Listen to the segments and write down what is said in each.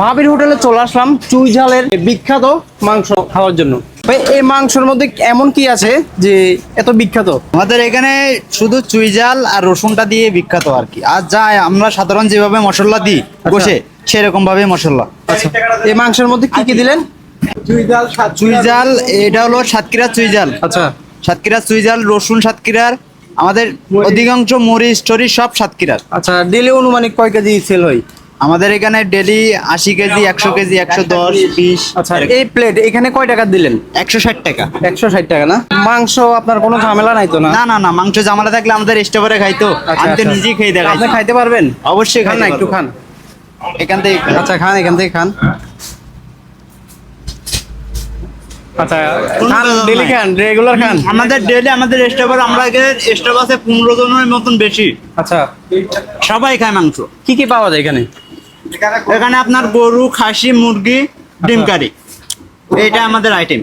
ভাবির হোটেলে চলে আসলাম চুই ঝালের বিখ্যাত মাংস খাওয়ার জন্য। ভাই এই মাংসের মধ্যে এমন কি আছে যে এত বিখ্যাত? আমাদের এখানে শুধু চুই ঝাল আর রসুনটা দিয়ে বিখ্যাত আর কি। আর যা আমরা সাধারণ যেভাবে মশলা দিই বসে সেরকম ভাবে মশলা। আচ্ছা, এই মাংসের মধ্যে কি কি দিলেন? চুই ঝাল এটা হলো সাতক্ষীরা চুই ঝাল। আচ্ছা, সাতক্ষীরা চুই ঝাল, রসুন সাতক্ষীরার, আমাদের অধিকাংশ মরিচ টরিচ সব সাতক্ষীরার। আচ্ছা, ডেলি অনুমানিক কয় কেজি সেল হয়? আমাদের এখানে ডেলি 80 কেজি, 100 কেজি, 110, 20। আচ্ছা, এই প্লেট এখানে কয় টাকা দিলেন? 160 টাকা। 160 টাকা না? মাংস আপনার কোনো ঝামেলা নাই তো? না না না না, মাংস জামালা থাকলে আমাদের স্টোভে খাইতো। আচ্ছা, আমি তো আচ্ছা। নিজেই খেয়ে দেখাই। আপনি খাইতে পারবেন? অবশ্যই খান খান না, না, একটু খান। এখান থেকে আচ্ছা খান, এখান থেকে খান। আচ্ছা খান, ডেলি খান, রেগুলার খান? আমাদের ডেলি আমাদের স্টোভে আমরা স্টোভ আছে 15 জনের মতন বেশি। আচ্ছা, সবাই খায় মাংস। কি কি পাওয়া যায় এখানে? এখানে আপনার গরু, খাসি, মুরগি, ডিম কারি, এটা আমাদের আইটেম।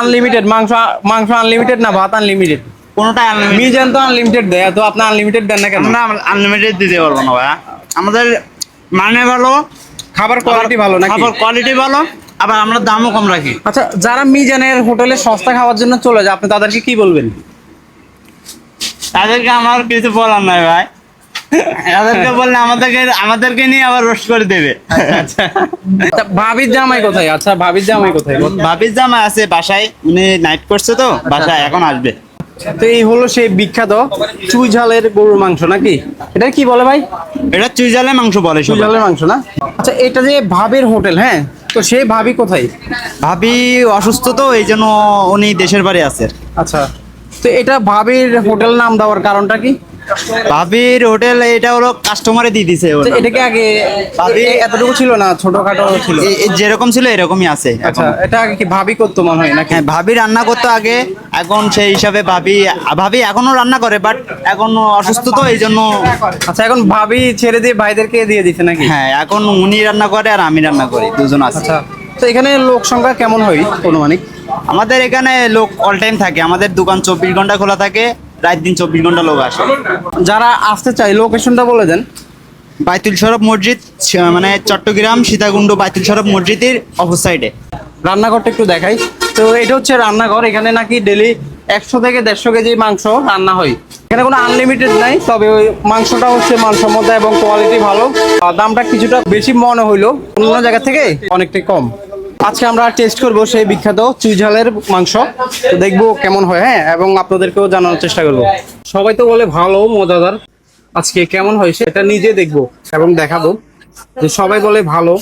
আনলিমিটেড মাংস? মাংস আনলিমিটেড না ভাত আনলিমিটেড? কোনটা মিজান তো আনলিমিটেড দেয়, তো আপনি আনলিমিটেড দেন না কেন? আমরা আনলিমিটেড দিতে পারবো না ভাই। আমাদের মানে ভালো, খাবার কোয়ালিটি ভালো নাকি? খাবার কোয়ালিটি ভালো, আবার আমরা দামও কম রাখি। আচ্ছা, যারা মিজানের হোটেলে সস্তা খাওয়ার জন্য চলে যায় আপনি তাদেরকে কি বলবেন? তাদেরকে আমার কিছু বলার নাই ভাই। তাদেরকে বললে আমাদেরকে নিয়ে আবার রোস্ট করে দেবে। আচ্ছা, ভাবির জামাই কোথায়? আচ্ছা, ভাবির জামাই কোথায়? ভাবির জামা আছে বাসায়, উনি নাইট করছে তো বাসায়, এখন আসবে। তো এই হলো সেই বিখ্যাত চুই ঝালের গরুর মাংস নাকি? এটা কি বলে ভাই? এটা চুই ঝালের মাংস বলে চুই সবাই। ঝালের মাংস না? আচ্ছা, এটা যে ভাবির হোটেল, হ্যাঁ, তো সেই ভাবি কোথায়? ভাবি অসুস্থ তো, এই জন্য উনি দেশের বাড়ি আছে। আচ্ছা, তো এটা ভাবির হোটেল নাম দেওয়ার কারণটা কি? ভাবির হোটেল এটা হলো কাস্টমারে দিয়ে দিছে ওর তো নাম। এটা কি আগে এতটুকু ছিল না, ছোটখাটো ছিল? যেরকম ছিল এরকমই আছে আচ্ছা, এখন। এটা আগে কি ভাবি করতো মনে হয় নাকি? হ্যাঁ, ভাবি রান্না করতো আগে, এখন সেই হিসাবে ভাবি এখনো রান্না করে, বাট এখন অসুস্থ তো এই জন্য। আচ্ছা, এখন ভাবি ছেড়ে দিয়ে ভাইদেরকে দিয়ে দিছে নাকি? হ্যাঁ, এখন উনি রান্না করে আর আমি রান্না করি, দুজন আছে। আচ্ছা, তো এখানে লোক সংখ্যা কেমন হয় অনুমানিক? আমাদের এখানে লোক অল টাইম থাকে, আমাদের দোকান 24 ঘন্টা খোলা থাকে, রাত দিন 24 ঘন্টা লোক আসে। যারা আসতে চায় লোকেশনটা বলে দেন। বাইতুল শরফ মসজিদ, মানে চট্টগ্রাম সীতাকুণ্ড বাইতুল শরফ মসজিদের অপর সাইডে। রান্নাঘরটা একটু দেখাই। তো এটা হচ্ছে রান্নাঘর, এখানে নাকি ডেলি 100 থেকে 150 কেজি মাংস রান্না হয়। এখানে কোনো আনলিমিটেড নাই, তবে ওই মাংসটা হচ্ছে মানসম্মত এবং কোয়ালিটি ভালো। আর দামটা কিছুটা বেশি মনে হইলো, অন্য জায়গা থেকে অনেকটাই কম। আজকে আমরা টেস্ট করব সেই বিখ্যাত চুই ঝালের মাংস, তো দেখবো কেমন হয়, হ্যাঁ, এবং আপনাদেরকেও জানানোর চেষ্টা করব। সবাই তো বলে ভালো, মজাদার। আজকে কেমন হয় সেটা নিজে দেখবো এবং দেখাবো, যে সবাই বলে ভালো।